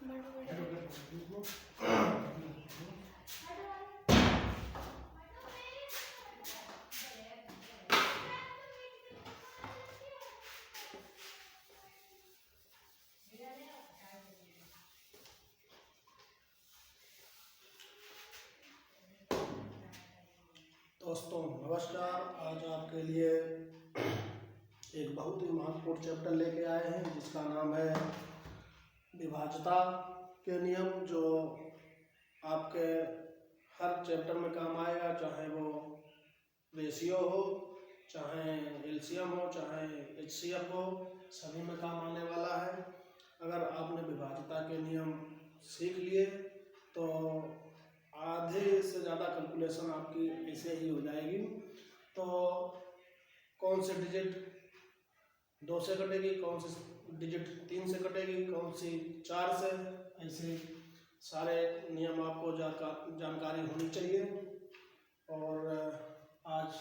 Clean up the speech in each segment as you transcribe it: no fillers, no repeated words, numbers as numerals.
दोस्तों नमस्कार। आज आपके लिए एक बहुत ही महत्वपूर्ण चैप्टर लेके आए हैं जिसका नाम है विभाज्यता के नियम, जो आपके हर चैप्टर में काम आएगा, चाहे वो रेशियो हो, चाहे एलसीएम हो, चाहे एचसीएफ हो, सभी में काम आने वाला है। अगर आपने विभाज्यता के नियम सीख लिए तो आधे से ज़्यादा कैलकुलेशन आपकी ऐसे ही हो जाएगी। तो कौन से डिजिट 2 से कटेगी, कौन सी डिजिट 3 से कटेगी, कौन सी 4 से, ऐसे सारे नियम आपको जानकारी होनी चाहिए। और आज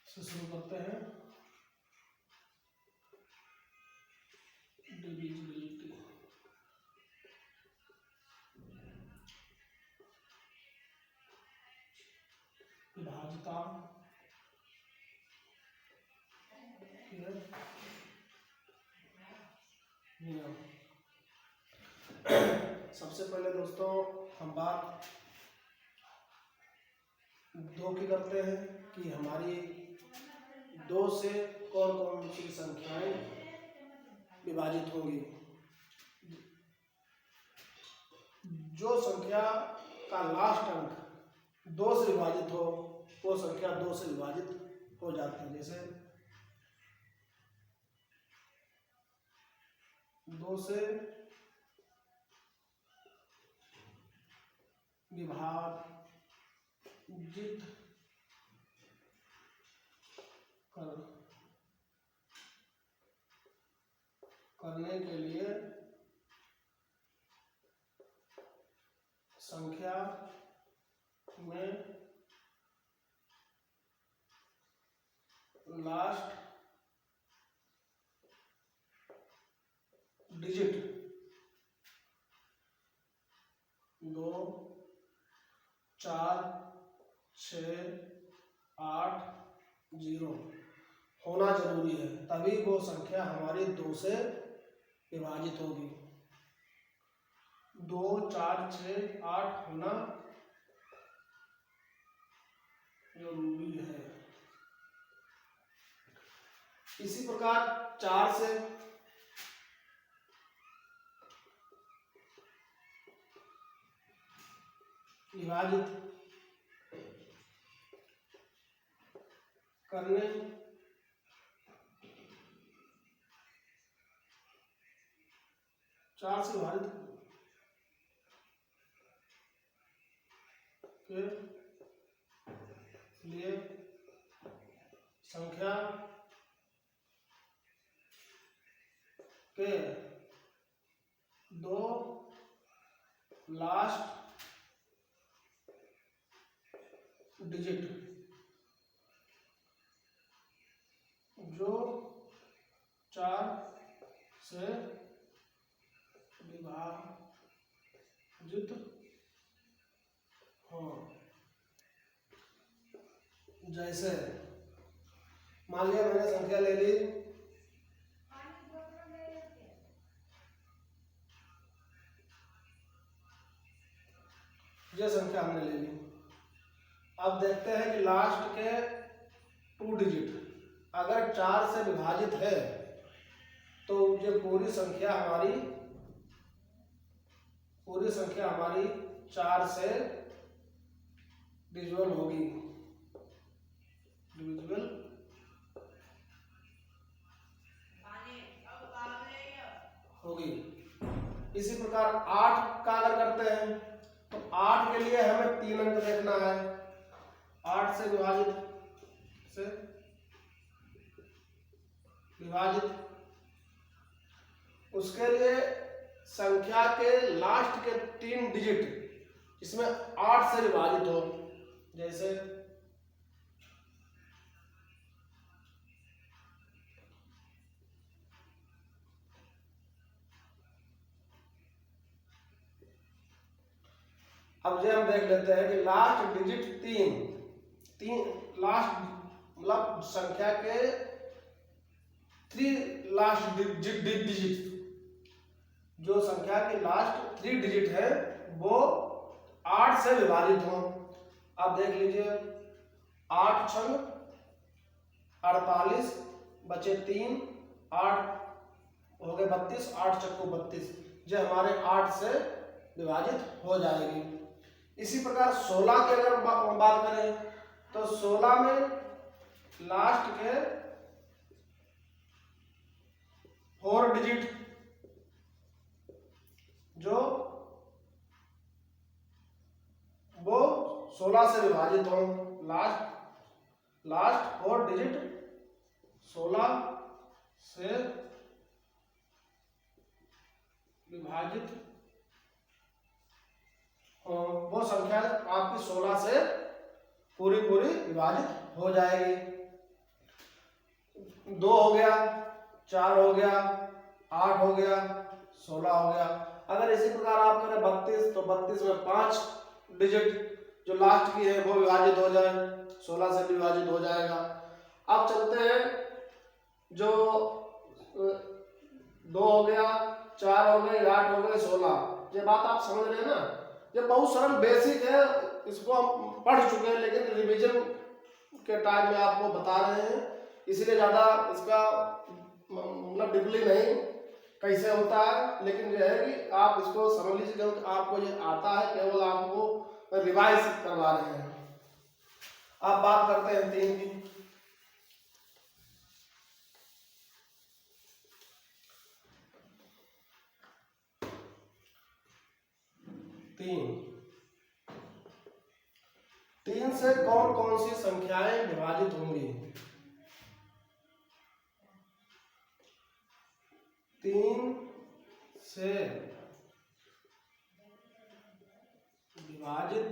से शुरू करते हैं डिविजिबिलिटी। विभाज्यता नियम। सबसे पहले दोस्तों हम बात 2 की करते हैं कि हमारी 2 से कौन कौन सी संख्याएं विभाजित होंगी। जो संख्या का लास्ट अंक 2 से विभाजित हो वो संख्या 2 से विभाजित हो जाती है। जैसे 2 से विभाजित करने के लिए संख्या में लास्ट डिजिट 2, 4, 6, 8, 0 होना जरूरी है, तभी वो संख्या हमारी 2 से विभाजित होगी। 2, 4, 6, 8 होना जरूरी है। इसी प्रकार 4 से विभाजित करने चार से विभाजित के लिए संख्या के 2 लास्ट डिजिट जो 4 से विभाजित हो। जैसे मान लिया मैंने संख्या ले ली, ये संख्या हमने ले ली। अब देखते हैं कि लास्ट के 2 डिजिट अगर 4 से विभाजित है तो ये पूरी संख्या हमारी 4 से डिविजिबल होगी। इसी प्रकार 8 का अगर करते हैं तो 8 के लिए हमें 3 अंक देखना है। 8 से विभाजित उसके लिए संख्या के लास्ट के 3 डिजिट इसमें 8 से विभाजित हो। जैसे 1, अब ये हम देख लेते हैं कि लास्ट डिजिट तीन लास्ट मतलब संख्या के 3 लास्ट डिजिट, जो संख्या के लास्ट 3 डिजिट है वो 8 से विभाजित हो। आप देख लीजिए 8 छंग 48 बचे 3, 8 हो गए 32, 8 चक्को 32, जो हमारे 8 से विभाजित हो जाएगी। इसी प्रकार 16 की अगर बात करें तो 16 में लास्ट के 4 डिजिट जो वो 16 से विभाजित हो, लास्ट 4 डिजिट 16 से विभाजित हो, वो संख्या आपकी 16 से पूरी विभाजित हो जाएगी। 2 हो गया, 4 हो गया, 8 हो गया, 16 हो गया। अगर इसी प्रकार आप करें 32 तो 32 में 5 डिजिट जो लास्ट की है वो विभाजित हो जाए, 16 से विभाजित हो जाएगा। अब चलते हैं जो 2 हो गया, 4 हो गए, 8 हो गए, 16। ये बात आप समझ रहे हैं ना, ये बहुत सरल बेसिक है, इसको हम पढ़ चुके हैं लेकिन रिवीजन के टाइम में आपको बता रहे हैं, इसलिए ज़्यादा इसका मतलब डिपली नहीं कैसे होता है, लेकिन यह है कि आप इसको समझ लीजिए क्योंकि आपको ये आता है, केवल आपको रिवाइज करवा रहे हैं। आप बात करते हैं 3 की। 3 से कौन कौन सी संख्याएं विभाजित होंगी? 3 से विभाजित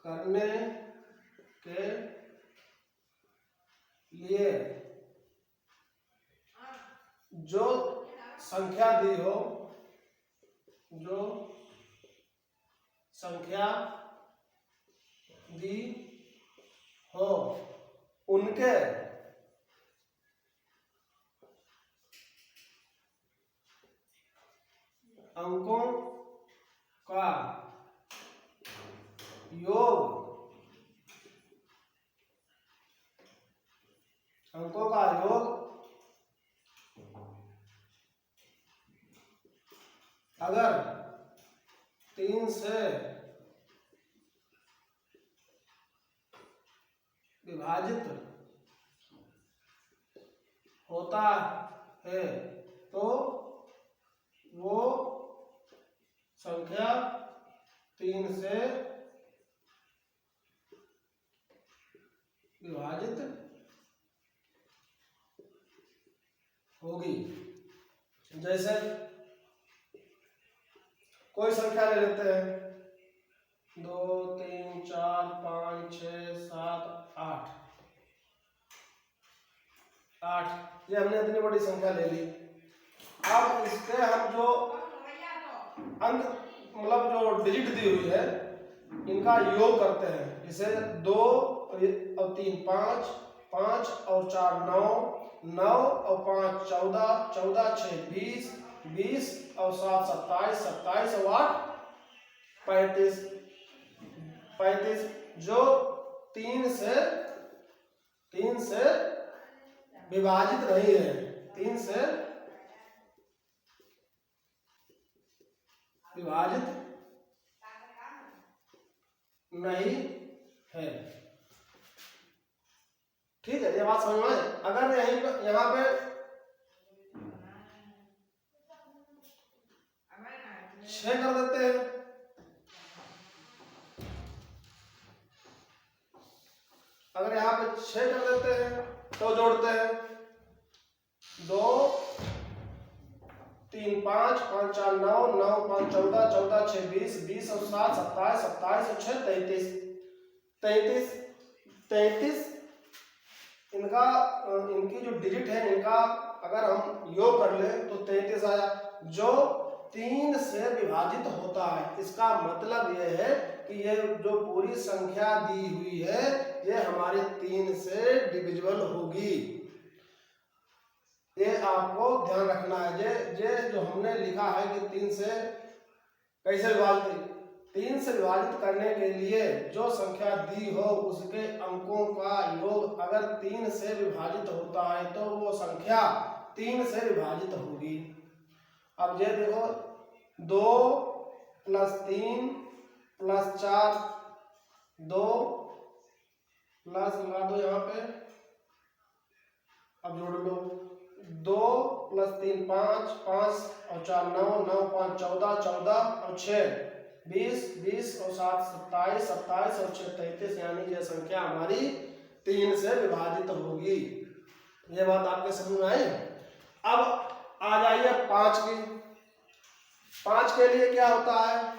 करने के लिए जो संख्या दी हो, उनके अंकों का योग अगर 3 से विभाजित होता है तो वो संख्या 3 से विभाजित होगी। जैसे कोई संख्या ले लेते हैं 2 3 4 5 6 7 8। ये हमने इतनी बड़ी संख्या ले ली। अब इसके हम जो अंक मतलब जो डिजिट दी हुई है इनका योग करते हैं। जैसे 2 और 3 5, 5 और 4 9, 9 और 5 14, 14 6 20, 20 और 7 27, 27 और 8 35, 35 जो 3 से विभाजित नहीं है, 3 से विभाजित नहीं है। ठीक है, ये बात समझ में आए। अगर यहाँ पे 6 कर देते हैं, अगर यहाँ पे 6 कर देते हैं तो जोड़ते हैं 2 3 5, 5 4 9, 9 5 14, 14 6 20, 20 और 7 27, 27 और 6 33, 33 इनका इनकी जो डिजिट है इनका अगर हम योग कर लें तो 33 आया, जो 3 से विभाजित होता है। इसका मतलब यह है कि ये जो पूरी संख्या दी हुई है ये हमारे 3 से डिविजिबल होगी। ये आपको ध्यान रखना है। ये जो हमने लिखा है कि 3 से कैसे विभाजित, 3 से विभाजित करने के लिए जो संख्या दी हो उसके अंकों का योग अगर 3 से विभाजित होता है तो वो संख्या 3 से विभाजित होगी। अब ये देखो 2 + 3 + 4, 2 प्लस लगा दो यहाँ पे, अब जोड़ लो 2 + 3 5, 5 और 4 9, 9 5 14, 14 और 6 20, 20 और 7 27, 27 और 6 33, यानी यह संख्या हमारी 3 से विभाजित होगी। ये बात आपके समझ में आई। अब आ जाइए 5 की। 5 के लिए क्या होता है,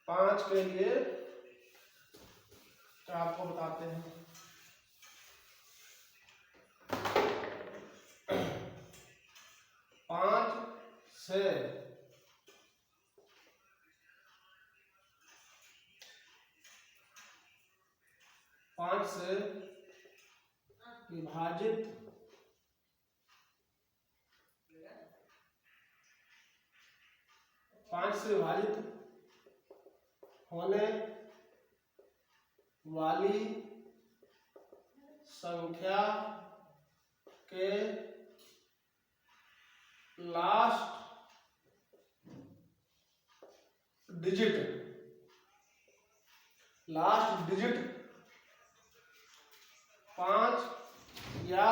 5 के लिए आपको बताते हैं। 5 से विभाजित होने वाली संख्या के लास्ट डिजिट 5 या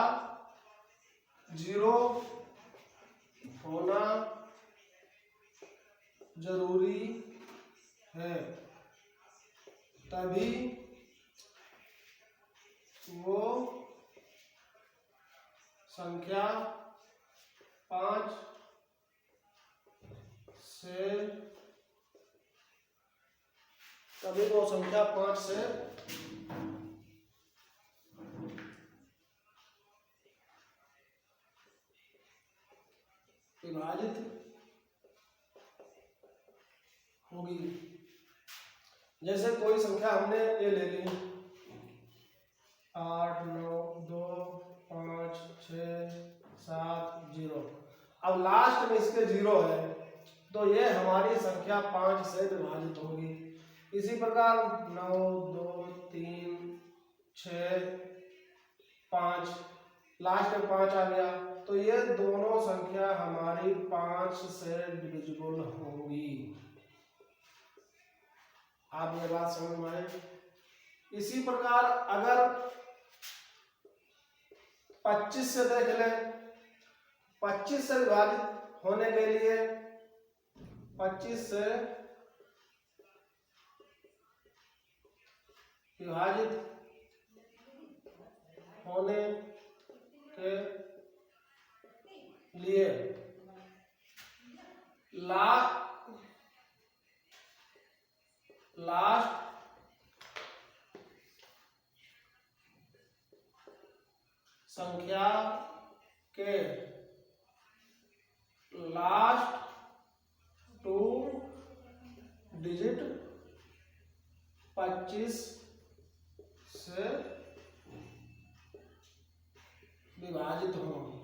0 होना जरूरी है, तभी वो संख्या 5 से विभाजित होगी। जैसे कोई संख्या हमने ये ले ली 8 9 2 5 6 7 0, अब लास्ट में इसके 0 है तो ये हमारी संख्या 5 से विभाजित होगी। इसी प्रकार 9 2 3 6 5, लास्ट में 5 आ गया तो ये दोनों संख्या हमारी 5 से डिविजिबल होंगी। आप ये बात समझ में आए। इसी प्रकार अगर 25 से देख लें, 25 से विभाजित होने के लिए 25 से विभाजित होने के लिए लास्ट संख्या के लास्ट 2 डिजिट 25 से विभाजित होंगे,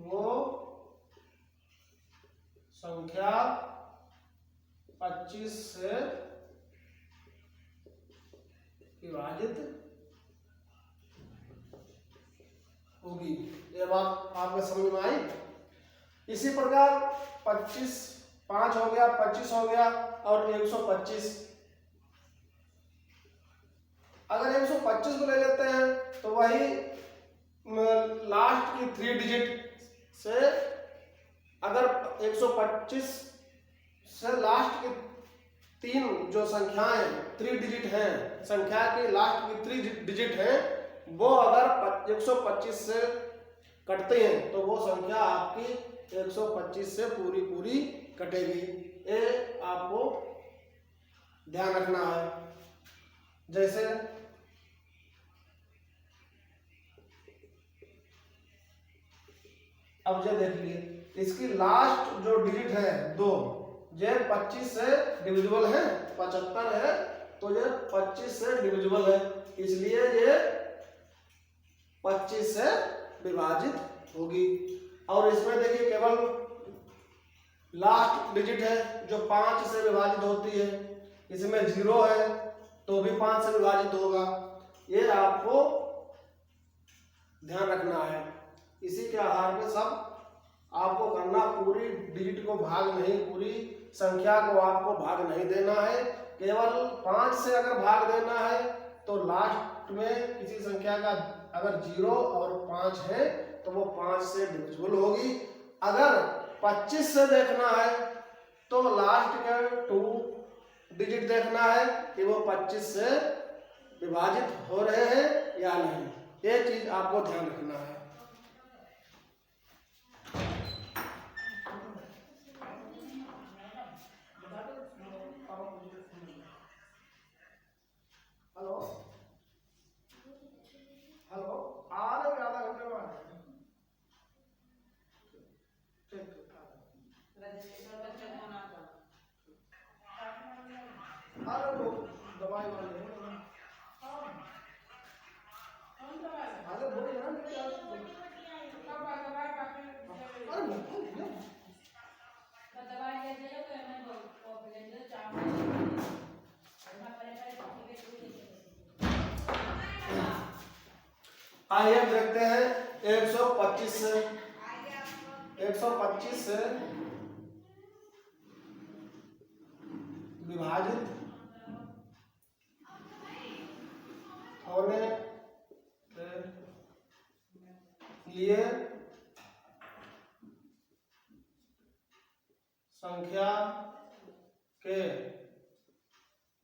वो संख्या 25 से विभाजित होगी। ये बात आपको समझ में आई। इसी प्रकार 25 5 हो गया, 25 हो गया और 125। अगर 125 को ले लेते हैं तो वही लास्ट की 3 डिजिट से, अगर 125 से लास्ट की 3 जो संख्याएं 3 डिजिट हैं, संख्या की लास्ट की 3 डिजिट हैं, वो अगर 125 से कटते हैं तो वो संख्या आपकी 125 से पूरी कटेगी। ये आपको ध्यान रखना है। जैसे अब ये देख लिए इसकी लास्ट जो डिजिट है 2, ये 25 से डिविजिबल है, 75 है तो ये 25 से डिविजिबल है, इसलिए ये 25 से विभाजित होगी। और इसमें देखिए केवल लास्ट डिजिट है जो 5 से विभाजित होती है, इसमें 0 है तो भी 5 से विभाजित होगा, ये आपको ध्यान रखना है। इसी के आधार पे सब आपको करना, पूरी डिजिट को भाग नहीं, पूरी संख्या को आपको भाग नहीं देना है, केवल 5 से अगर भाग देना है तो लास्ट में किसी संख्या का अगर 0 और 5 है तो वो 5 से डिविजिबल होगी। अगर 25 से देखना है तो लास्ट के 2 डिजिट देखना है कि वो 25 से विभाजित हो रहे हैं या नहीं, ये चीज आपको ध्यान रखना है। हेलो हेलो आ रहे हैं, आधा घंटे में आ रहे हैं। अरे वो दवाई वाले हैं, अरे बोलिए ना, आइए अब देखते हैं 125 से 125 से विभाजित होने के लिए संख्या के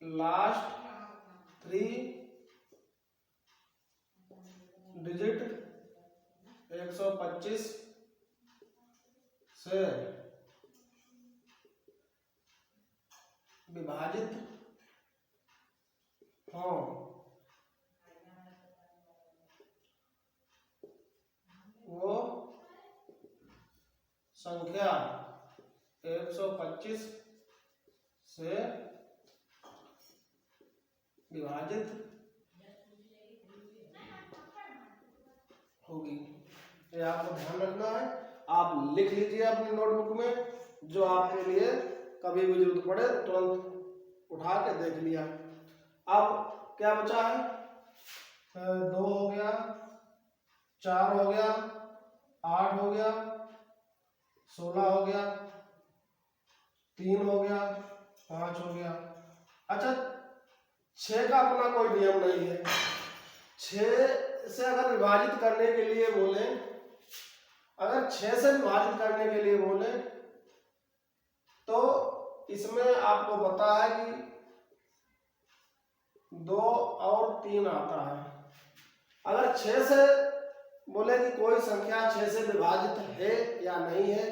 लास्ट 3 डिजिट 125 से विभाजित हो, वो संख्या 125 से विभाजित होगी। ये आपको ध्यान रखना है, आप लिख लीजिए अपनी नोटबुक में, जो आपके लिए कभी भी जरूरत पड़े तुरंत उठा के देख लिया। अब क्या बचा है, 2 हो गया, 4 हो गया, 8 हो गया, 16 हो गया, 3 हो गया, 5 हो गया। अच्छा, 6 का अपना कोई नियम नहीं है, 6 से अगर विभाजित करने के लिए बोले, अगर 6 से विभाजित करने के लिए बोले तो इसमें आपको पता है कि 2 और 3 आता है। अगर 6 से बोले कि कोई संख्या 6 से विभाजित है या नहीं है,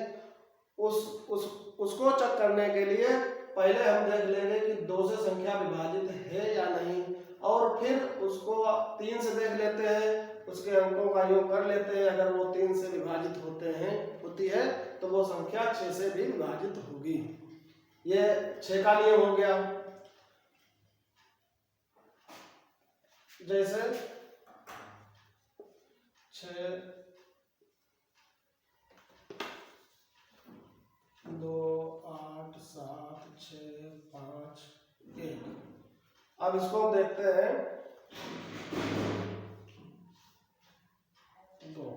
उसको चेक करने के लिए पहले हम देख लेंगे कि 2 से संख्या विभाजित है या नहीं, और फिर उसको 3 से देख लेते हैं, उसके अंकों का योग कर लेते हैं, अगर वो 3 से विभाजित होती है तो वो संख्या 6 से भी विभाजित होगी। ये 6 का नियम हो गया। जैसे 6 2 8 7 6 5 1। अब इसको हम देखते हैं 2।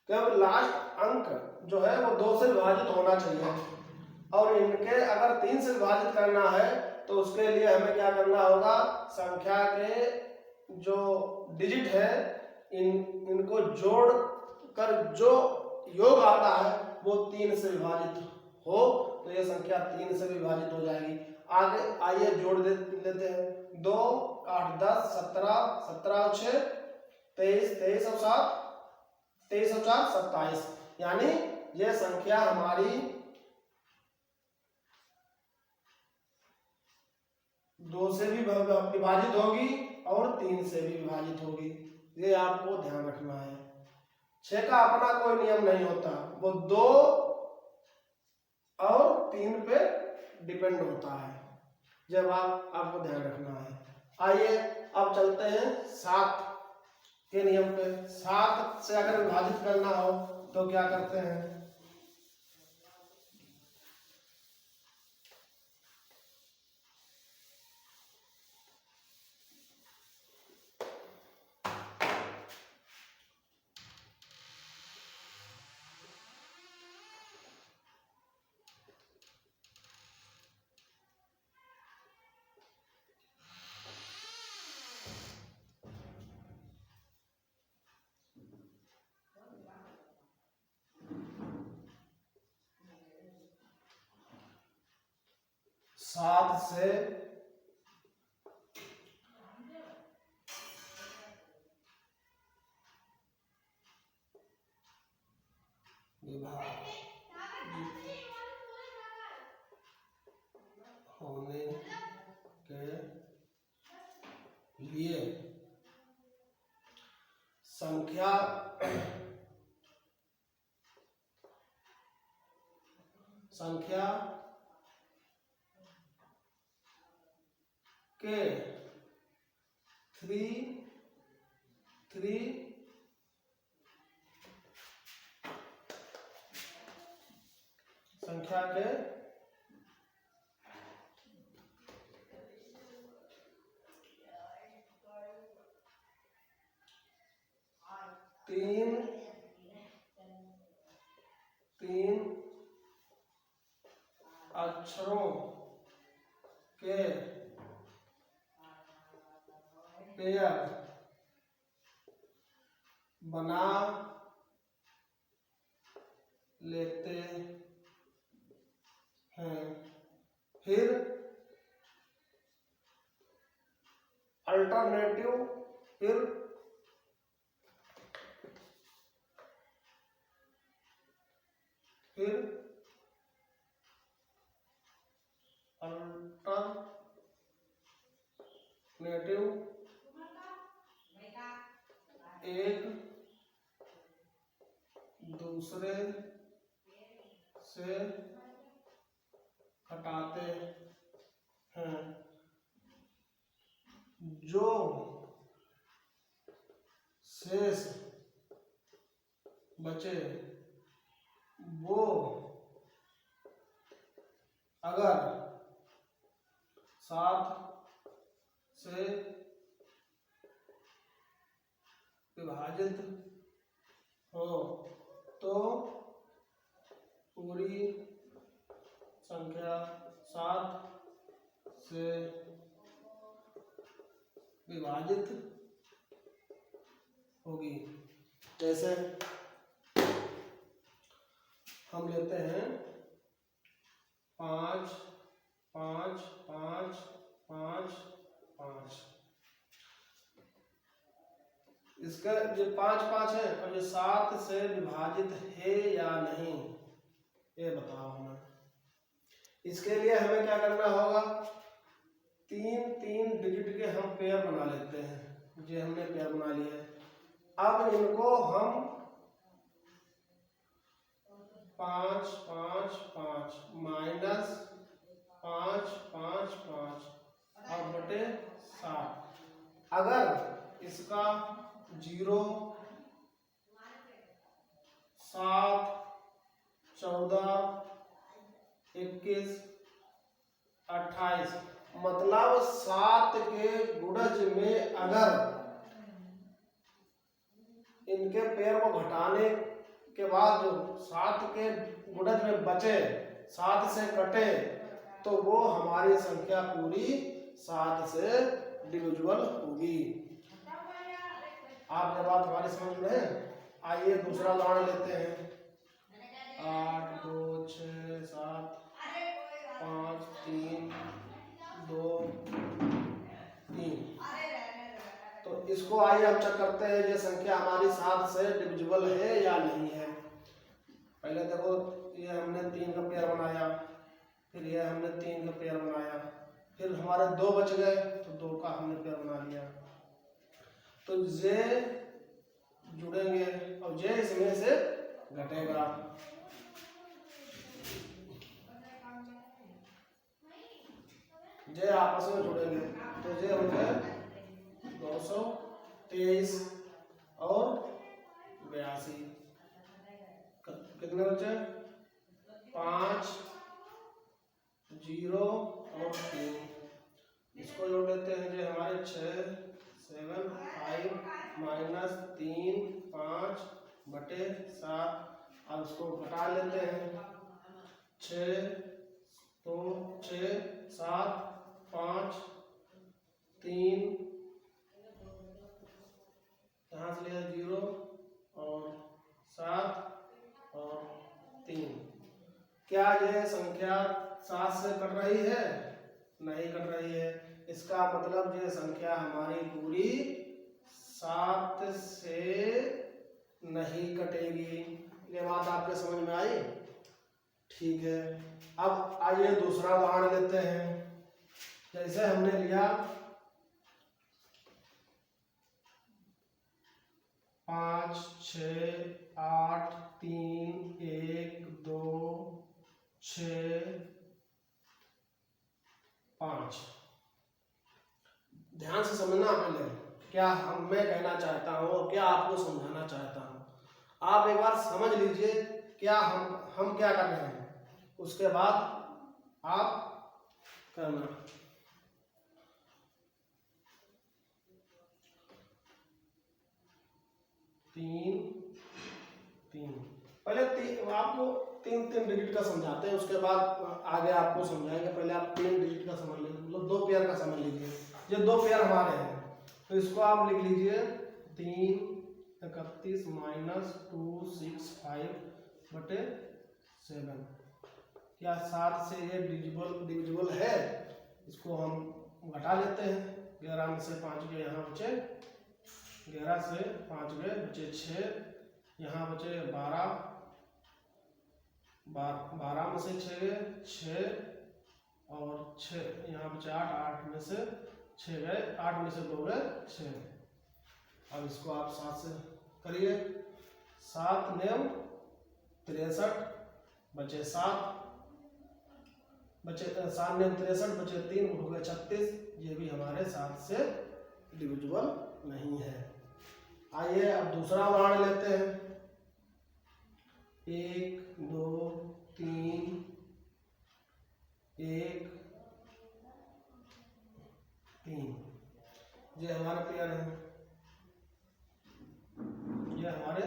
जब लास्ट अंक जो है वो 2 से विभाजित होना चाहिए, और इनके अगर 3 से विभाजित करना है तो उसके लिए हमें क्या करना होगा, संख्या के जो डिजिट है इनको जोड़ कर जो योग आता है वो 3 से विभाजित हो तो ये संख्या 3 से विभाजित हो जाएगी। आगे आइए जोड़ लेते हैं, 2 8 10 17 17 और 6 23 23 और 7 23 और 4 27, यानी ये संख्या हमारी 2 से भी विभाजित होगी और 3 से भी विभाजित होगी, ये आपको ध्यान रखना है। 6 का अपना कोई नियम नहीं होता, वो 2 और 3 पे डिपेंड होता है। जब आपको ध्यान रखना है। आइए अब चलते हैं 7 के नियम पे। 7 से अगर विभाजित करना हो तो क्या करते हैं? सात से विभाजित होने के लिए संख्या के 3 संख्या के 3 अक्षरों के पेयर बना लेते हैं। फिर अल्टरनेटिव एक दूसरे से हटाते हैं। जो शेष बचे वो अगर 7 से विभाजित हो तो पूरी संख्या 7 से विभाजित होगी। जैसे हम लेते हैं 5 5 5 5 5। इसका जो 5 5 है और ये 7 से विभाजित है या नहीं ये बताओ हमें। इसके लिए हमें क्या करना होगा? 3 डिजिट के हम पेयर बना लेते हैं। ये हमने पेयर बना लिया है। अब इनको हम 5 5 5 माइनस 5 5 5 और बटे 7। अगर इसका 0 7 14 21 28 मतलब 7 के गुणज में अगर इनके पेयर को घटाने के बाद जो 7 के गुणज में बचे 7 से कटे तो वो हमारी संख्या पूरी 7 से डिविजिबल होगी। आप जब बात हमारी समझ में है। आइए दूसरा उदाहरण लेते हैं। 8 2 6 7 5 3 2 3। तो इसको आइए हम चेक करते हैं ये संख्या हमारी 7 से डिविजिबल है या नहीं है। पहले देखो ये हमने 3 का पेयर बनाया, फिर ये हमने 3 का पेयर बनाया, फिर हमारे 2 बच गए तो 2 का हमने पेयर बना लिया। तो ये जुड़ेंगे और j इसमें से घटेगा। j आपस में जुड़ेंगे तो j हो जाए 223 और 82। कितने बचे? 5 0 और 3। इसको जोड़ लेते हैं। जो हमारे 6 7 5 माइनस 3 5 बटे 7। अब इसको घटा लेते हैं। 6 2 6 7 5 3 यहाँ से लिया 0 और 7 और 3। क्या यह संख्या 7 से कट रही है? नहीं कट रही है। इसका मतलब यह संख्या हमारी पूरी 7 से नहीं कटेगी। ये बात आपके समझ में आई? ठीक है। अब आइए दूसरा उदाहरण लेते हैं। जैसे हमने लिया 5 6 8 3 1 2 6 5। ध्यान से समझना पहले क्या मैं कहना चाहता हूँ और क्या आपको समझाना चाहता हूँ। आप एक बार समझ लीजिए क्या हम क्या कर रहे हैं, उसके बाद आप करना। तीन पहले आपको तीन डिजिट का समझाते हैं, उसके बाद आगे आपको समझाएंगे। पहले आप 3 डिजिट का समझ लीजिए, मतलब 2 पेयर का समझ लीजिए। ये 2 पेयर हमारे हैं तो इसको आप लिख लीजिए 3 31 माइनस 2 6 5 बटे 7। क्या 7 से ये डिविजिबल है? इसको हम घटा लेते हैं। 11 में से 5 गए, यहाँ बचे 11 से 5 गए बचे 6, यहाँ बचे 12 में से 6 गए 6 और 6 यहाँ बचे 8 में से 6 गए, 8 में से 2 गए 6। अब इसको आप 7 से करिए। 7 9 63 बचे 7 बचे 7 9 63 बचे 3 हो गए 36। ये भी हमारे 7 से डिविजिबल नहीं है। आइए अब दूसरा उदाहरण लेते हैं। 1 2 3 1 3। ये हमारे पेयर हैं। ये हमारे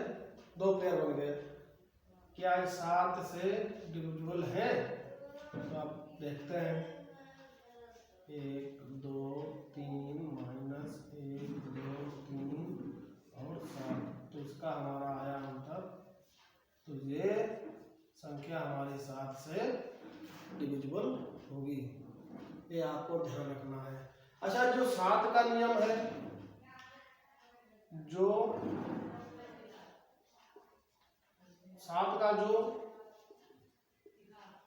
2 पेयर बन गए। क्या ये 7 से डिविजिबल है? तो आप देखते हैं 1 2 3 माइनस 1 2 3 और 7। तो इसका हमारा आया अंतर। तो ये संख्या हमारी 7 से डिविजिबल होगी। ये आपको ध्यान रखना है। अच्छा, जो 7 का नियम है, जो 7 का जो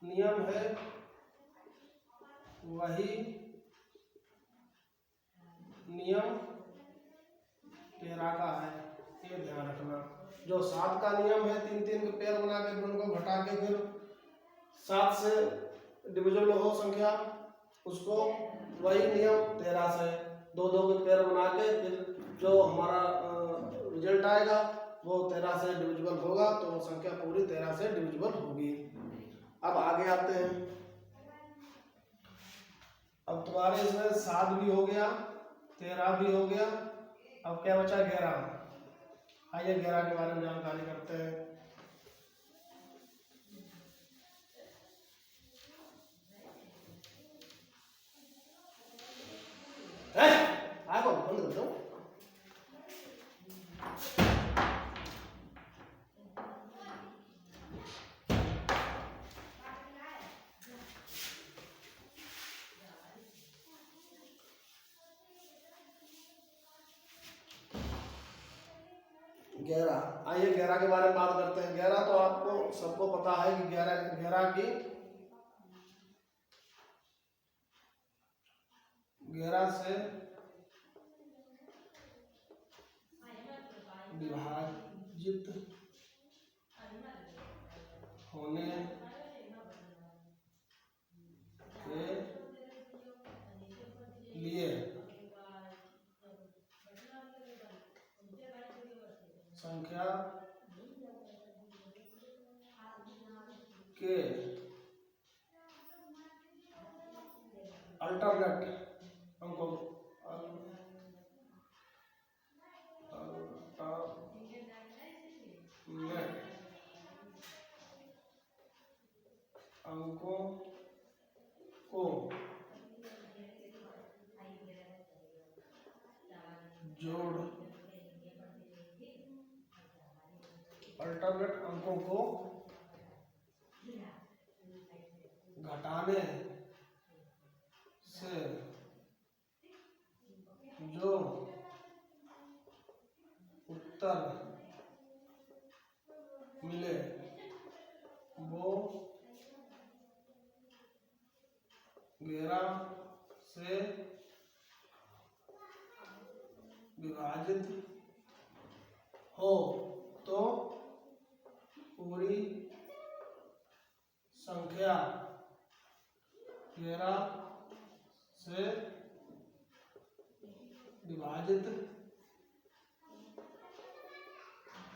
नियम है वही नियम 13 का है। ये ध्यान रखना। जो 7 का नियम है 3 3 के पेयर बना के फिर उनको घटा के फिर 7 से डिविजिबल हो संख्या, उसको वही नियम 13 से 2 2 के पेयर बना के फिर जो हमारा रिजल्ट आएगा वो 13 से डिविजिबल होगा। तो वो संख्या पूरी 13 से डिविजिबल होगी। अब आगे आते हैं। अब तुम्हारे इसमें 7 भी हो गया, 13 भी हो गया। अब क्या बचा? 11। आइए 11 के बारे में जानकारी करते हैं। आगो बंद कर दो। आइए 11 के बारे में बात करते हैं। 11 तो आपको सबको पता है कि 11 की 11 से विभाज्य विभाजित होने के लिए संख्या के अल्टरनेट अंकों को जोड़ अल्टरनेट अंकों को घटाने से जो उत्तर मिले वो 11 से विभाजित हो तो पूरी संख्या 11 से विभाजित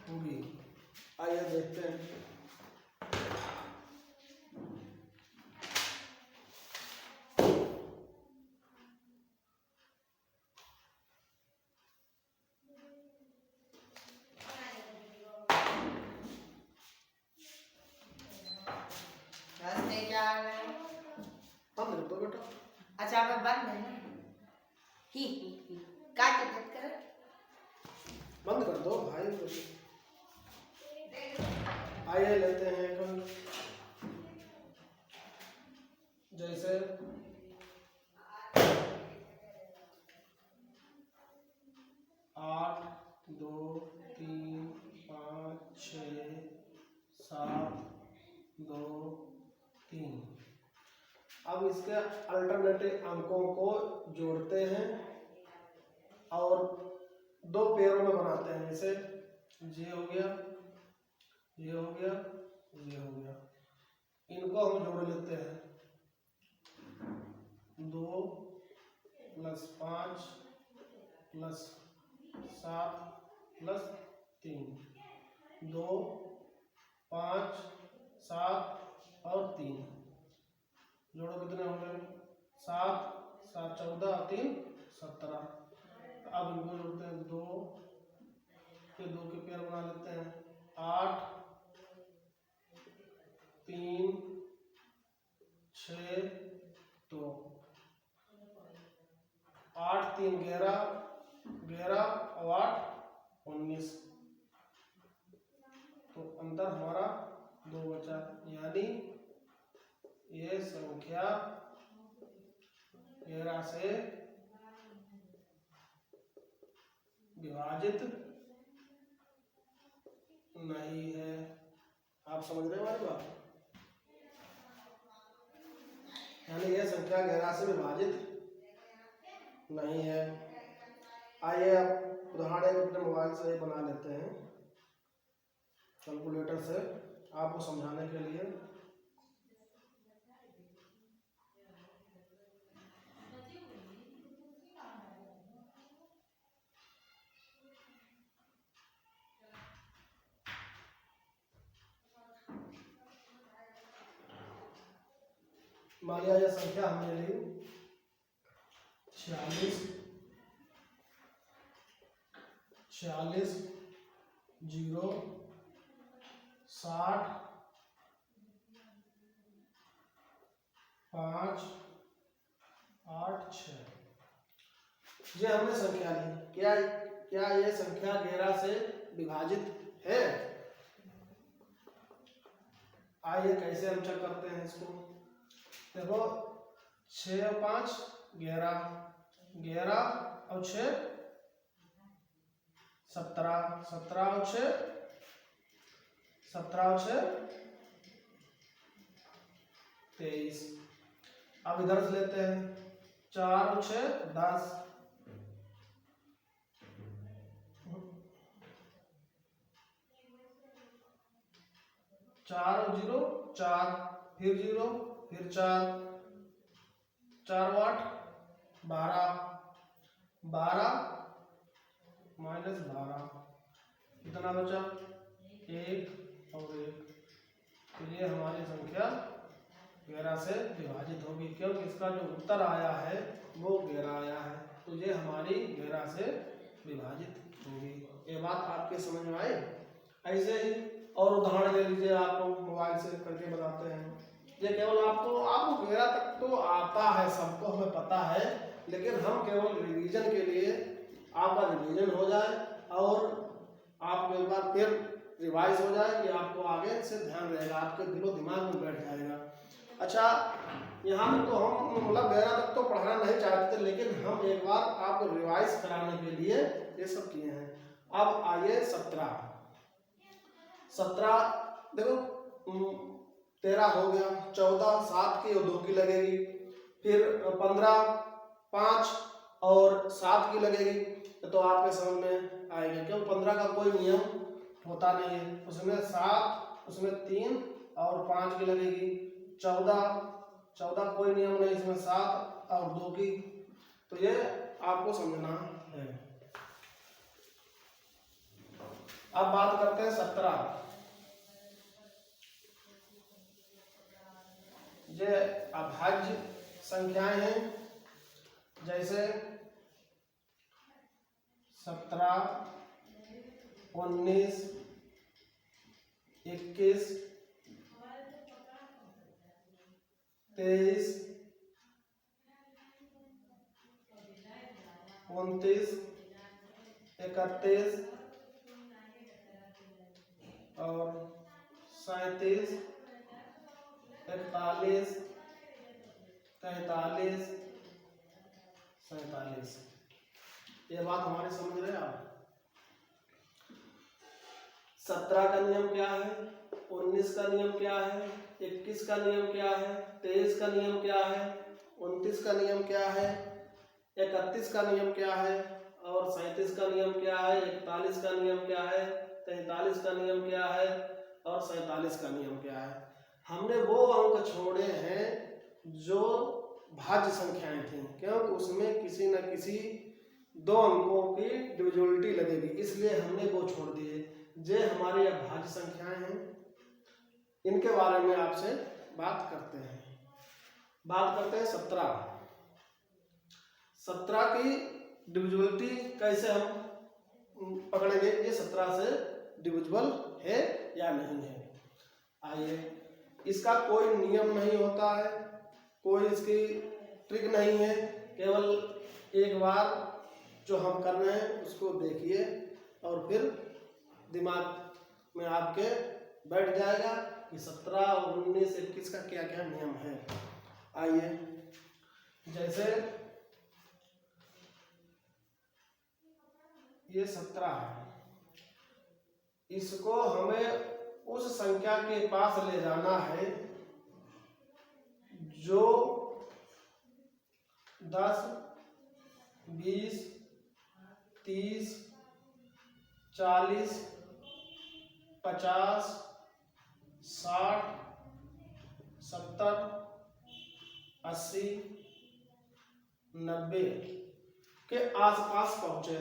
होगी। आइए देखते हैं। बंद कर दो बेटा। अच्छा मैं बंद है ना ही काट मत कर। बंद कर दो भाई। आइए लेते हैं एक जैसे 8 2 3 5 6 7 2 3। अब इसके अल्टरनेटिव अंकों को जोड़ते हैं और दो पेयरों में बनाते हैं। जैसे ये हो गया, ये हो गया, ये हो गया। इनको हम जोड़ लेते हैं। 2 + 5 + 7 + 3। 2 5 7 और 3 जोड़ो कितने हो गए? 7 7 14 3 17। अब इनको जोड़ते हैं। 2 के पेयर बना लेते हैं। 8 3 6 2। 8 3 11 11 और 8 19। तो अंतर हमारा 2 बचा, यानी ये संख्या 11 से विभाजित नहीं है। आप समझ रहे हो हमारी बात? यानी यह संख्या 11 से विभाजित नहीं है। आइए अब उदाहरण अपने मोबाइल से बना लेते हैं कैलकुलेटर से आपको समझाने के लिए। मान लिया यह संख्या हमने ली 46 0 60 5 8 6। ये हमने संख्या ली। क्या ये संख्या 11 से विभाजित है? आइए कैसे हम चेक करते हैं इसको। देखो 6 और 5 11, 11 और 6 17, 17 और 6 17 और 6 23। अब इधर से लेते हैं 4 और 6 10, 4 4 और 0 4, फिर 0, फिर 4, 4 8 12, 12 माइनस 12 कितना बचा? 1 और 1। तो ये हमारी संख्या 11 से विभाजित होगी, क्योंकि इसका जो उत्तर आया है वो 11 आया है, तो ये हमारी 11 से विभाजित होगी। ये बात आपके समझ में आई? ऐसे ही और उदाहरण ले लीजिए, आपको मोबाइल से करके बताते हैं। ये केवल आपको 11 तक तो आता है, सबको हमें पता है, लेकिन हम केवल रिवीजन के लिए, आपका रिवीजन हो जाए और आपको एक बार फिर रिवाइज हो जाए कि आपको आगे से ध्यान रहेगा, आपके दिलो दिमाग में बैठ जाएगा। अच्छा, यहाँ तक तो हम मतलब 11 तक तो पढ़ाना नहीं चाहते थे, लेकिन हम एक बार आपको रिवाइज कराने के लिए ये सब किए हैं। अब आइए 17 देखो 13 हो गया, 14 7 की और 2 की लगेगी, फिर 15 5 और 7 की लगेगी, तो आपके समझ में आएगा, क्यों 15 का कोई नियम होता नहीं है, उसमें 7 उसमें 3 और 5 की लगेगी। 14 कोई नियम नहीं, इसमें 7 और 2 की, तो ये आपको समझना है। अब बात करते हैं 17। ये अभाज्य संख्याएं हैं, जैसे 17 19 21 23 29 31 और 37 41 43 47। ये बात हमारे समझ रहे हैं आप? 17 का नियम क्या है, 19 का नियम क्या है, 21 का नियम क्या है, 23 का नियम क्या है, 29 का नियम क्या है, 31 का नियम क्या है, और 37 का नियम क्या है, 41 का नियम क्या है, 43 का नियम क्या है, और 47 का नियम क्या है। हमने वो अंक छोड़े हैं जो भाज्य संख्याएं थी, क्योंकि उसमें किसी न किसी 2 अंकों की डिविजिबिलिटी लगेगी, इसलिए हमने वो छोड़ दिए। जे हमारी अभाज्य संख्याएं हैं, इनके बारे में आपसे बात करते हैं। बात करते हैं 17 की डिविजिबिलिटी कैसे हम पकड़ेंगे, ये 17 से डिविजिबल है या नहीं है। आइए, इसका कोई नियम नहीं होता है, कोई इसकी ट्रिक नहीं है, केवल एक बार जो हम कर रहे हैं उसको देखिए और फिर दिमाग में आपके बैठ जाएगा कि 17 और 19 21 का क्या क्या नियम है। आइए, जैसे ये 17 है, इसको हमें उस संख्या के पास ले जाना है जो 10 20 30 40 50 60 70 80 90 के आसपास पहुंचे।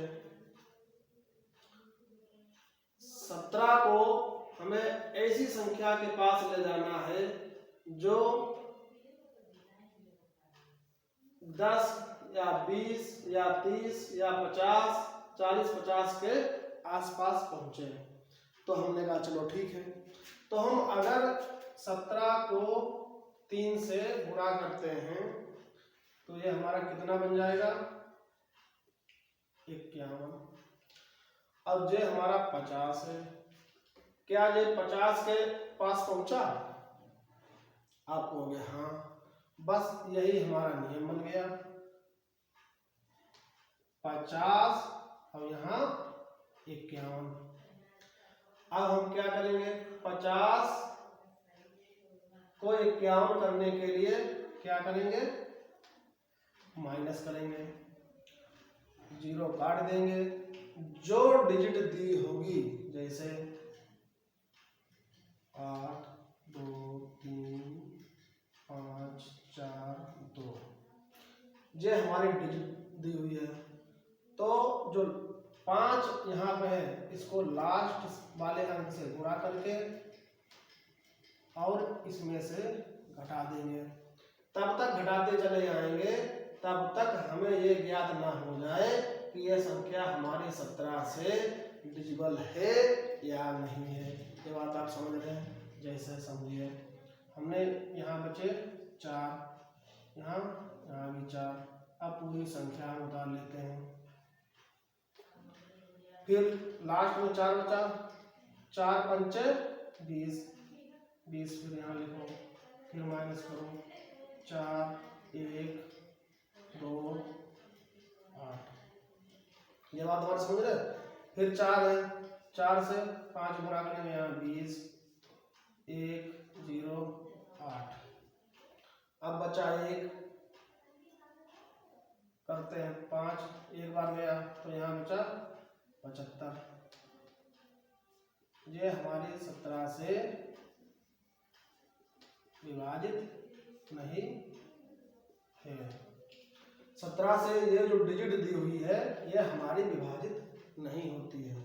17 को हमें ऐसी संख्या के पास ले जाना है जो 10 या 20 या 30 या 50 40-50 के आसपास पहुंचे। तो हमने कहा चलो ठीक है, तो हम अगर 17 को 3 से गुणा करते हैं तो ये हमारा कितना बन जाएगा, 51। अब ये हमारा 50 है, क्या ये 50 के पास पहुंचा? आप कहोगे हाँ, बस यही हमारा नियम बन गया, 50 और यहाँ 51। अब हम क्या करेंगे, 50 को 51 करने के लिए क्या करेंगे, माइनस करेंगे, 0 काट देंगे, जो डिजिट दी होगी, जैसे 8 ये हमारी डिजिट दी हुई है। तो जो 5 यहाँ पे है इसको लास्ट वाले अंक से गुणा करके और इसमें से घटा देंगे। तब तक घटाते चले जाएंगे तब तक हमें ये ज्ञात ना हो जाए कि यह संख्या हमारी 17 से डिविजिबल है या नहीं है। ये बात आप समझ रहे हैं? जैसे समझिए, हमने यहाँ बचे 4, यहाँ भी 4। अब पूरी संख्या हम उतार लेते हैं। फिर लास्ट में 4 बचा, 4 पंचे 20, 20 फिर यहाँ लिखो, फिर माइनस करो, 4 1 2 8। ये बात हमारे समझ रहे? फिर 4 है, 4 से 5 गुणा करेंगे, यहाँ 20 1 0 8। अब बचा 1, करते हैं 5 एक बार गया तो यहाँ बचा 75। ये हमारी 17 से विभाजित नहीं है। 17 से ये जो डिजिट दी हुई है ये हमारी विभाजित नहीं होती है।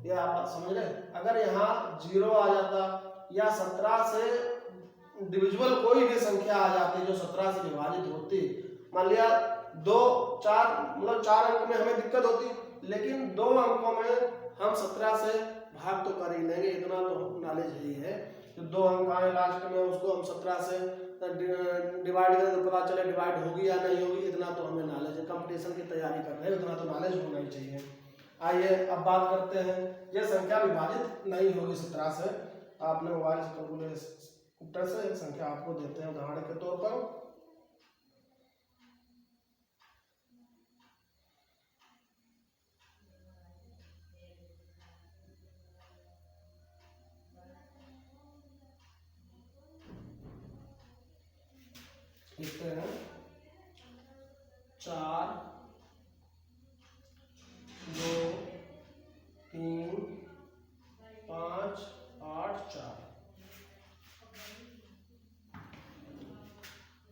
ये आप समझ रहे? अगर यहाँ 0 आ जाता या 17 से डिविजिबल कोई भी संख्या आ जाती जो 17 से विभाजित होती, मान लिया 2 4 मतलब 4 अंक में हमें दिक्कत होती, लेकिन 2 अंकों में हम 17 से भाग तो कर ही लेंगे, इतना तो नॉलेज ही है। तो 2 अंक आए लास्ट में उसको हम 17 से डिवाइड करें तो पता चले डिवाइड होगी या नहीं होगी, इतना तो हमें नॉलेज है। कंपटीशन की तैयारी कर रहे हैं, इतना तो नॉलेज होना ही चाहिए। आइए अब बात करते हैं, यह संख्या विभाजित नहीं होगी 17 से। आपने मोबाइल से कैलकुलेटर से एक संख्या आपको देते हैं उदाहरण के तौर पर। लिखते हैं 4 2 3 5 8 4।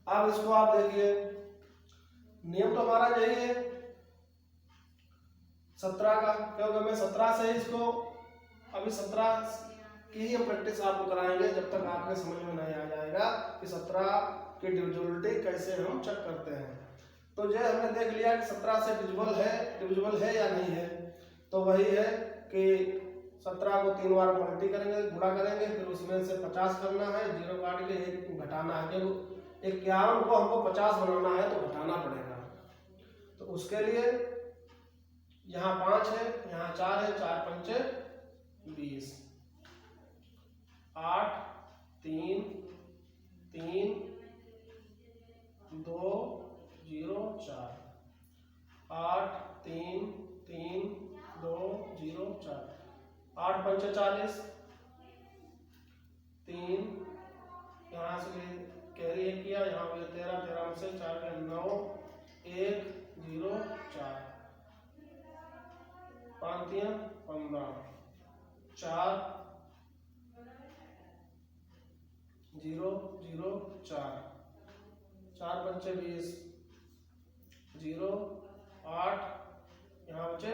अब इसको आप देखिए, नियम तो हमारा यही है 17 का, क्योंकि मैं 17 से इसको अभी 17 की ही हम प्रैक्टिस आपको कराएंगे जब तक आपके समझ में नहीं आ जाएगा कि 17 की डिविजिबिलिटी कैसे हम चेक करते हैं। तो ये हमने देख लिया कि 17 से डिविजिबल है या नहीं है। तो वही है कि 17 को 3 बार मल्टी करेंगे, गुणा करेंगे, फिर उसमें से 50 करना है, 0 काट के 1 घटाना है। 51 को हमको 50 बनाना है तो घटाना पड़ेगा। तो उसके लिए यहाँ 5 है, यहाँ 4 है, 4 पंचे 20, 8 3 3 2 0 4, 8 3 3 2 0 4, 8 पंचे 40, 3 यहाँ से कैरी 1 किया, यहाँ पे 13 13 से 4 के 9 1 0 4, 5 3 15, 4 0 0 4, 4 पंचे 20 0 8, यहाँ बचे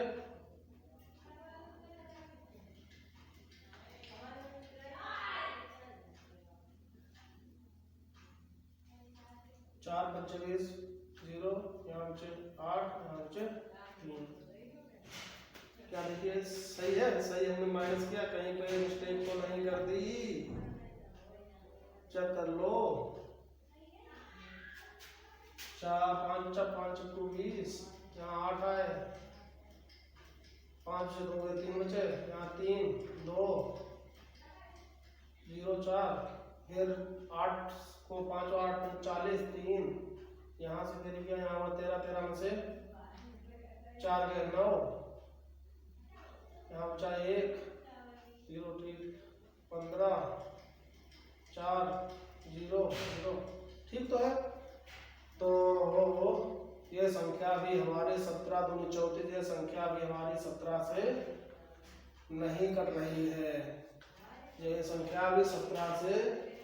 4 पंचे 20 0, यहाँ बचे 8, यहाँ बचे 3। क्या देखिए सही है? सही हमने माइनस किया, कहीं पे मिस्टेक तो नहीं कर दी, चेक कर लो। 4 5 5 2 20, यहाँ 8 आए, 5 से 2 3 बचे, यहाँ 3 2 0 4, फिर 8 को 5 8 40 3, यहाँ से फिर किया, यहाँ 13 13 में से 4 के 9, यहाँ बचा 1 0 3 15 4 0 0। ठीक तो है? तो ये संख्या भी हमारे 17 दूनी 34, ये संख्या भी हमारी 17 से नहीं कट रही है। ये संख्या भी 17 से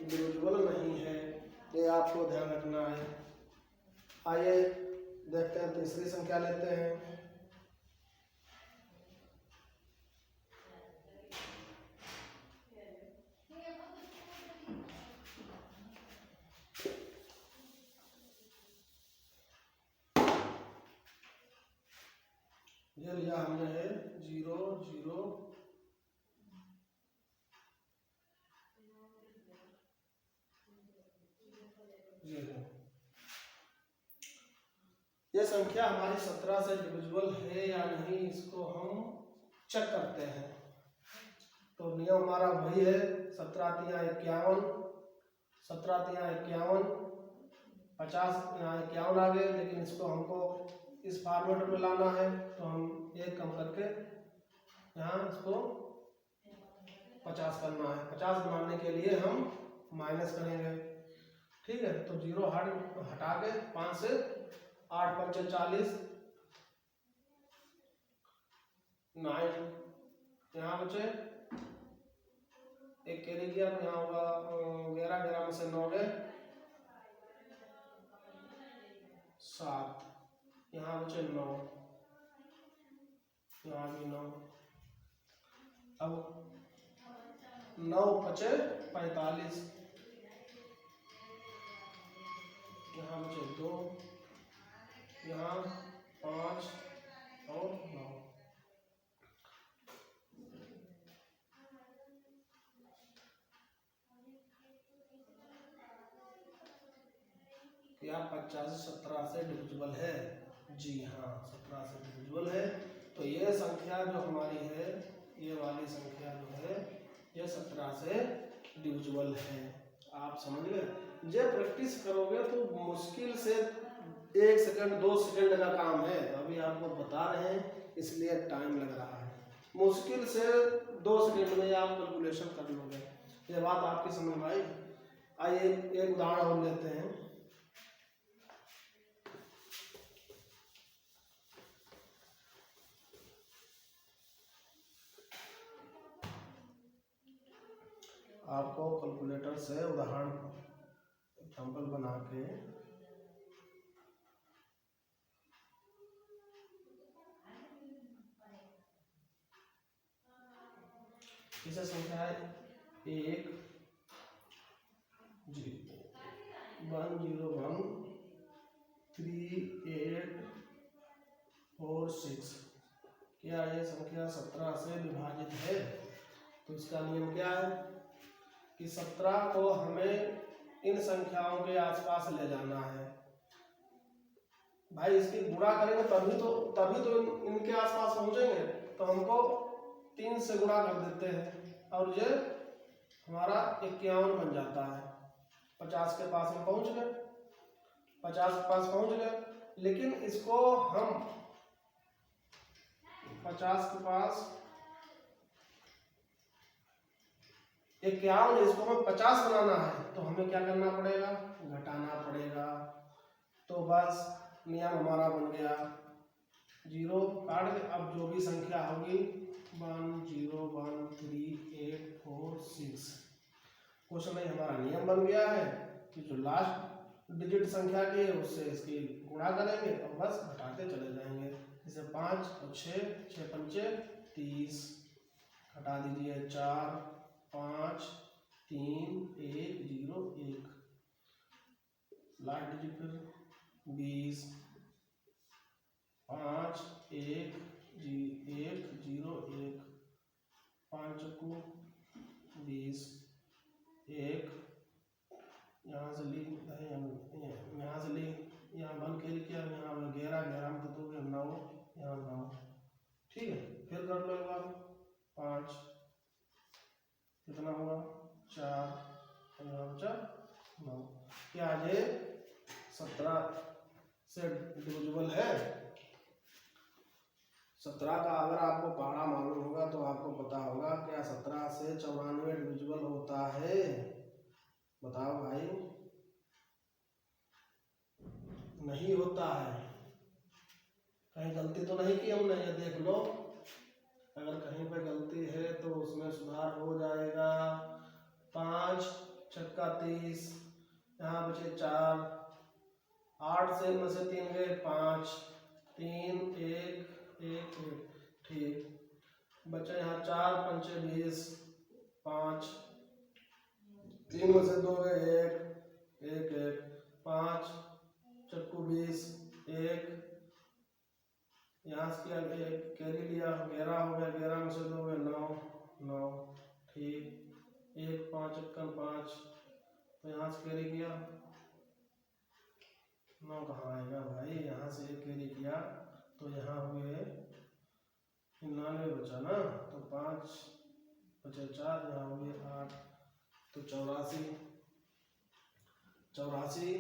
डिविजिबल नहीं है, ये आपको ध्यान रखना है। आइए देखते हैं, तीसरी संख्या लेते हैं। ये लिया हमने है 0 0 0। ये संख्या हमारी 17 से डिविजिबल है या नहीं, इसको हम चेक करते हैं। तो नियम हमारा वही है, 17 तिया 51, 17 तिया 51, 50 यहाँ 51 आ गए, लेकिन इसको हमको इस फॉर्मेट में लाना है, तो हम एक कम करके यहाँ इसको 50 करना है। 50 बनाने के लिए हम माइनस करेंगे, ठीक है। तो 0 हटा के 5 से 8 पंचे 40, 9 यहाँ बचे, एक कैरी किया तो यहाँ होगा 11, 11 में से 9 गए 7, यहाँ बचे 9, यहाँ भी 9। अब 9 बचे 45, यहाँ बचे 2, यहाँ 5 और 9। क्या 50 17 से डिविजिबल है? जी हाँ, 17 से डिविजिबल है। तो ये संख्या जो हमारी है, ये वाली संख्या जो है, ये 17 से डिविजिबल है। आप समझ गए। जे प्रैक्टिस करोगे तो मुश्किल से 1 सेकंड 2 सेकंड का काम है। अभी आपको बता रहे हैं इसलिए टाइम लग रहा है। मुश्किल से 2 सेकंड में आप कैलकुलेशन कर लोगे। ये बात आपकी समझ में आई? आइए एक उदाहरण और लेते हैं। आपको कैलकुलेटर से उदाहरण एग्जाम्पल बना के इसे संख्या है 1 1 0 1 3 8 4 6। क्या ये संख्या 17 से विभाजित है? तो इसका नियम क्या है कि 17 को हमें इन संख्याओं के आसपास ले जाना है। भाई इसकी गुणा करेंगे तभी तो इनके आसपास पहुंचेंगे। तो हमको 3 से गुणा कर देते हैं और ये हमारा 51 बन जाता है। 50 के पास हम पहुंच गए, 50 के पास पहुंच गए। लेकिन इसको हम 50 के पास 51, इसको हमें 50 बनाना है तो हमें क्या करना पड़ेगा? घटाना पड़ेगा। तो बस नियम हमारा बन गया, 0 काट के अब जो भी संख्या होगी 1 0 1 3 8 4 6। कुछ नहीं, हमारा नियम बन गया है कि जो लास्ट डिजिट संख्या की है उससे इसकी गुणा करेंगे और बस घटाते चले जाएंगे। जैसे 5 और 6 6 पंचे 30, घटा दीजिए 4 5 3 1 0 1, लास्ट डिजिट फिर 20 5 1 1 0 1, 5 को 20 1, यहाँ से ली यहाँ से ली, यहाँ बन के लिखा, यहाँ 11 11 में तो 9, यहाँ 9, ठीक है। फिर कर लो एक बार, 5 कितना होगा 4 और यहाँ बचा 9। क्या ये 17 से डिविजिबल है? 17 का अगर आपको पहाड़ा मालूम होगा तो आपको पता होगा क्या 17 से 94 डिविजिबल होता है? बताओ भाई। नहीं होता है। कहीं गलती तो नहीं की हमने? ये देख लो, अगर कहीं पे गलती है तो उसमें सुधार हो जाएगा। 5 छक्का 30, यहाँ बचे 4, 8 से इनमें से 3 गए 5, 3 1 1 1, ठीक। बचे यहाँ 4 पंचे 20, 5, 3 में से 2 गए 1 1 1, 5 चक्कू 20, 1 यहाँ से किया एक कैरी लिया 11 हो गया, 11 में से 2 गए 9 9, ठीक। 1 5 1 5, तो यहाँ से कैरी किया 9 कहाँ आएगा भाई, यहाँ से एक कैरी किया तो यहाँ हुए 99 बचा ना, तो 5 बचे 4, यहाँ हुए 8, तो 84 84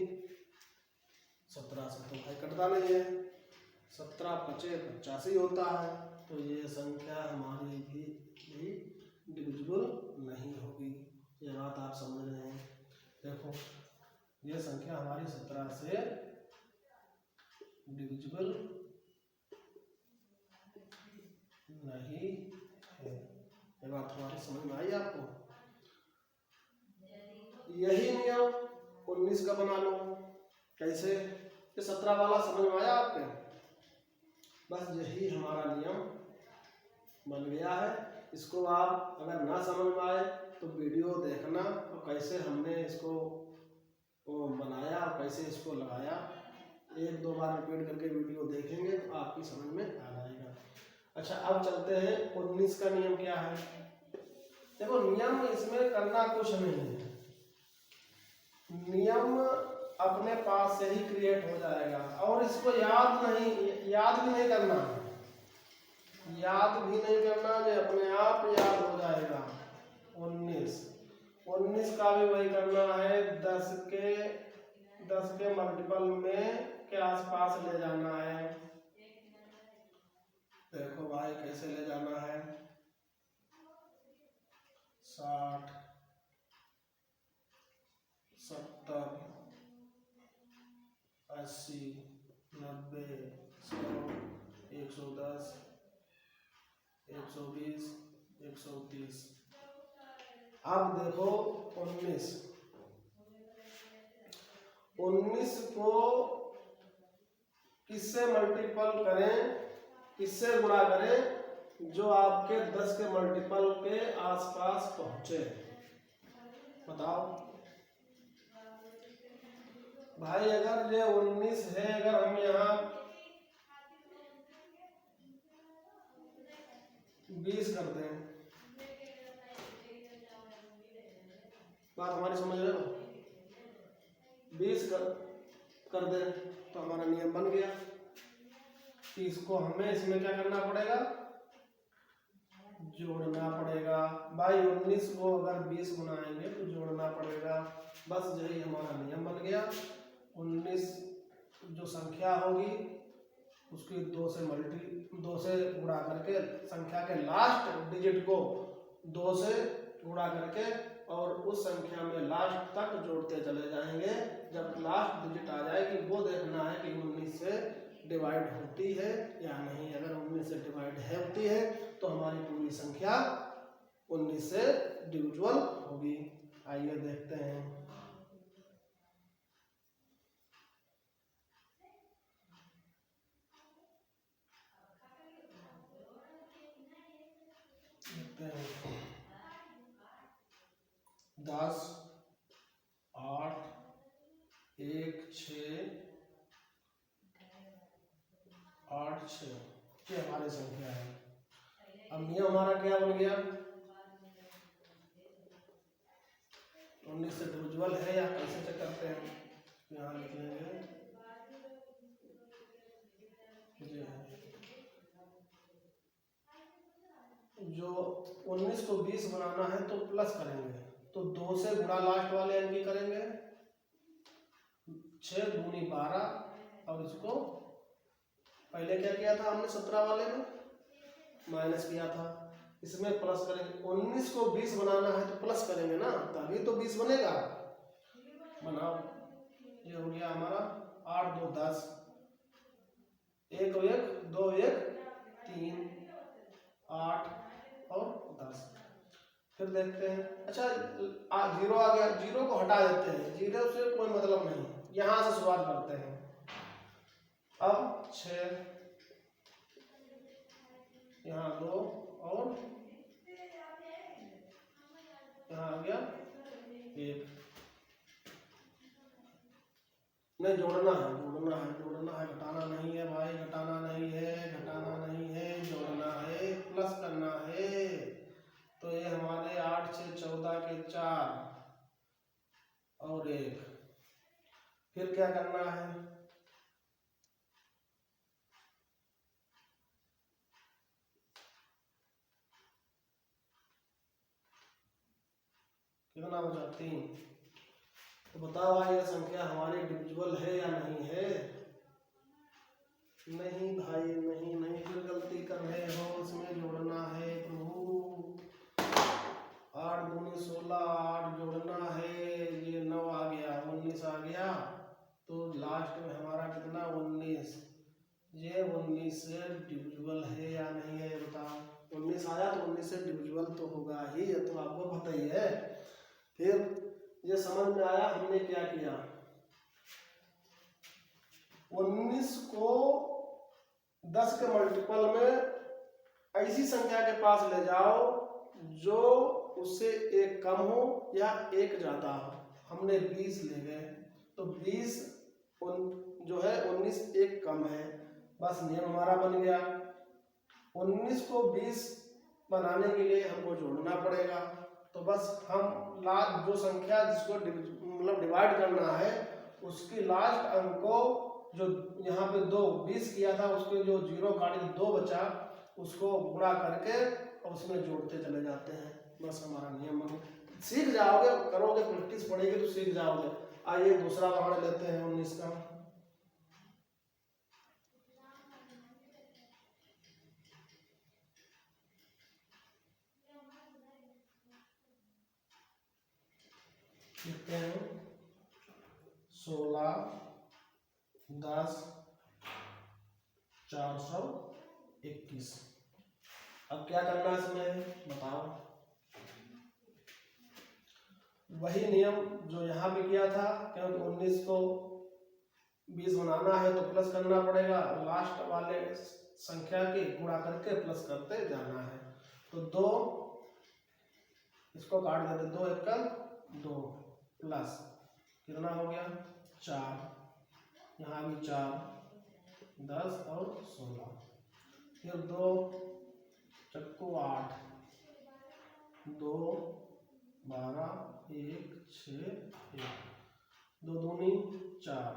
17 से तो भाई कटता नहीं है, 17 5 85 होता है, तो ये संख्या हमारी भी डिविजिबल नहीं होगी। ये बात आप समझ रहे हैं। देखो ये संख्या हमारी 17 से डिविजिबल नहीं है। ये बात हमारी समझ में आई आपको? यही नियम 19 का बना लो। कैसे? ये 17 वाला समझ में आया आपके? बस यही हमारा नियम बन गया है। इसको आप अगर ना समझ में आए तो वीडियो देखना और कैसे हमने इसको बनाया और कैसे इसको लगाया, 1-2 बार रिपीट करके वीडियो देखेंगे तो आपकी समझ में आ जाएगा। अच्छा अब चलते हैं 19 का नियम क्या है। देखो नियम इसमें करना कुछ नहीं है, नियम अपने पास से ही क्रिएट हो जाएगा और इसको याद भी नहीं करना, जो अपने आप याद हो जाएगा। 19 का भी वही करना है, 10 के मल्टीपल में के आसपास ले जाना है। देखो भाई कैसे ले जाना है, 60 70 80 90 100 110 120 130। अब देखो 19 को किससे मल्टीपल करें, किससे गुणा करें, जो आपके 10 के मल्टीपल के आसपास पहुंचे। बताओ भाई, अगर ये 19 है, अगर हम यहाँ 20 कर दें, बात हमारी समझ रहे हो? 20 कर दें तो हमारा नियम बन गया कि इसको हमें इसमें क्या करना पड़ेगा, जोड़ना पड़ेगा। भाई 19 को अगर 20 बनाएंगे तो जोड़ना पड़ेगा। बस यही हमारा नियम बन गया। 19 जो संख्या होगी उसकी 2 से गुणा करके, संख्या के लास्ट डिजिट को 2 से गुणा करके और उस संख्या में लास्ट तक जोड़ते चले जाएंगे। जब लास्ट डिजिट आ जाएगी वो देखना है कि 19 से डिवाइड होती है या नहीं। अगर 19 से डिवाइड होती है तो हमारी पूरी संख्या 19 से डिविजिबल होगी। आइए देखते हैं। देखते हैं 10 8 1 6 8 6 ये हमारी संख्या है। अब नियम हमारा क्या बन गया, 19 से डिविजिबल है या कैसे चेक करते हैं, यहाँ लिख लेंगे जो 19 को 20 बनाना है तो प्लस करेंगे, तो 2 से गुणा लास्ट वाले अंक की करेंगे, 6 दूनी 12। और इसको पहले क्या किया था हमने 17 वाले में माइनस किया था, इसमें प्लस करेंगे। 19 को 20 बनाना है तो प्लस करेंगे ना, तभी तो 20 बनेगा। बनाओ, ये हो गया हमारा 8 2 10, 1 1 2 1 3 8 और 10। फिर देखते हैं, अच्छा 0 आ गया, 0 को हटा देते हैं, 0 से कोई मतलब नहीं, यहाँ से शुरुआत करते हैं। अब 6, यहाँ 2 और यहाँ आ गया 1। नहीं, जोड़ना है, घटाना नहीं है भाई, घटाना नहीं है, जोड़ना है, प्लस करना है। तो ये हमारे 8 6 14 के 4 और 1। फिर क्या करना है, कितना बचा 3। तो बताओ भाई ये संख्या हमारी डिविजिबल है या नहीं है? नहीं भाई, नहीं, फिर गलती कर रहे हो, इसमें जोड़ना है प्रभु। 8 दूनी 16, 8 जोड़ना है, ये 9 आ गया, 19 आ गया। तो लास्ट में हमारा कितना 19। ये 19 से डिविजिबल है या नहीं है बताओ। 19 आया तो 19 से डिविजिबल तो होगा ही, ये तो आपको पता ही है। फिर ये समझ में आया हमने क्या किया, 19 को 10 के मल्टीपल में ऐसी संख्या के पास ले जाओ जो उससे एक कम हो या एक ज्यादा हो। हमने 20 ले गए, तो 20 जो है 19 एक कम है, बस नियम हमारा बन गया। 19 को 20 बनाने के लिए हमको जोड़ना पड़ेगा। तो बस हम लास्ट जो संख्या जिसको मतलब डिवाइड करना है उसकी लास्ट अंक को, जो यहाँ पे 20 किया था उसके जो 0 काटे 2 बचा, उसको गुणा करके और उसमें जोड़ते चले जाते हैं। बस हमारा नियम बन, सीख जाओगे, करोगे, प्रैक्टिस पड़ेगी तो सीख जाओगे। आइए दूसरा उदाहरण लेते हैं 19 का। लिखते हैं 16 10 421। अब क्या करना है इसमें बताओ। वही नियम जो यहाँ पे किया था, क्योंकि 19 को 20 बनाना है तो प्लस करना पड़ेगा, लास्ट वाले संख्या के गुणा करके प्लस करते जाना है। तो 2 इसको काट देते, 2 1 2 प्लस कितना हो गया 4, यहाँ भी 4 10 और 16। फिर 2 चक्कू 8 2 12 1 6 1, 2 दूनी 4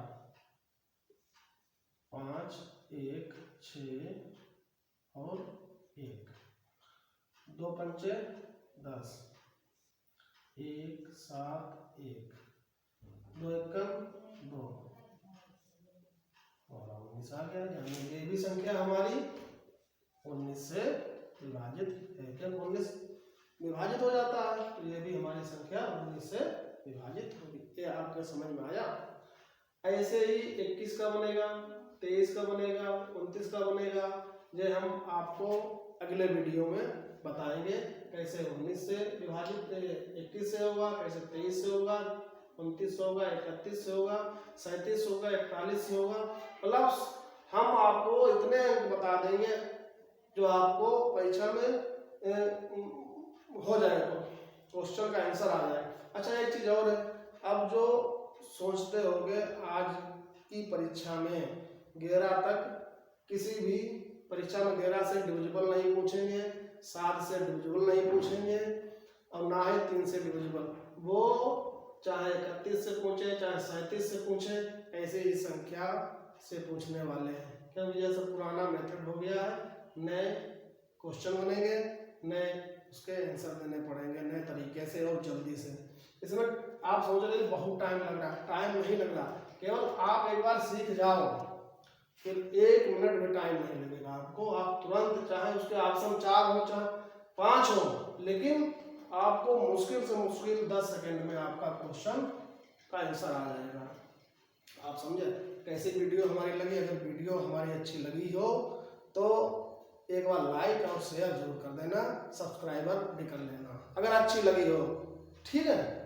5 1 6 और 1, 2 पंचे 10 1 7 1, 2 1 2 और 19 आ गया। यानी ये भी संख्या हमारी 19 से विभाजित है। क्या 19 विभाजित हो जाता है, तो ये भी हमारी संख्या 19 से विभाजित होगी। ये आपके समझ में आया। ऐसे ही 21 का बनेगा, 23 का बनेगा, 29 का बनेगा। ये हम आपको अगले वीडियो में बताएंगे कैसे 19 से विभाजित 21 से होगा, कैसे 23 से होगा, 29 से होगा, 31 से होगा, 37 से होगा, 41 से होगा। मतलब हम आपको इतने अंक बता देंगे जो आपको परीक्षा में हो जाएगा, क्वेश्चन का आंसर आ जाए। अच्छा एक चीज और है, अब जो सोचते होंगे आज की परीक्षा में 11 तक किसी भी परीक्षा में 11 से डिविजिबल नहीं पूछेंगे, 7 से डिविजिबल नहीं पूछेंगे और ना ही 3 से डिविजिबल। वो चाहे 31 से पूछे, चाहे 37 से पूछे, ऐसे ही संख्या से पूछने वाले हैं। क्योंकि ये सब पुराना मेथड हो गया है, नए क्वेश्चन बनेंगे, नए उसके आंसर देने पड़ेंगे नए तरीके से और जल्दी से। इसमें आप सोच रहे हैं बहुत टाइम लग रहा है, टाइम नहीं लग रहा, केवल आप एक बार सीख जाओ, फिर 1 मिनट भी टाइम नहीं लगेगा आपको। आप तुरंत, चाहे उसके ऑप्शन 4 हो चाहे 5 हो, लेकिन आपको मुश्किल से मुश्किल 10 सेकंड में आपका क्वेश्चन का आंसर आ जाएगा। आप समझे कैसी वीडियो हमारी लगी। अगर वीडियो हमारी अच्छी लगी हो तो एक बार लाइक और शेयर जरूर कर देना, सब्सक्राइबर भी कर लेना अगर अच्छी लगी हो, ठीक है।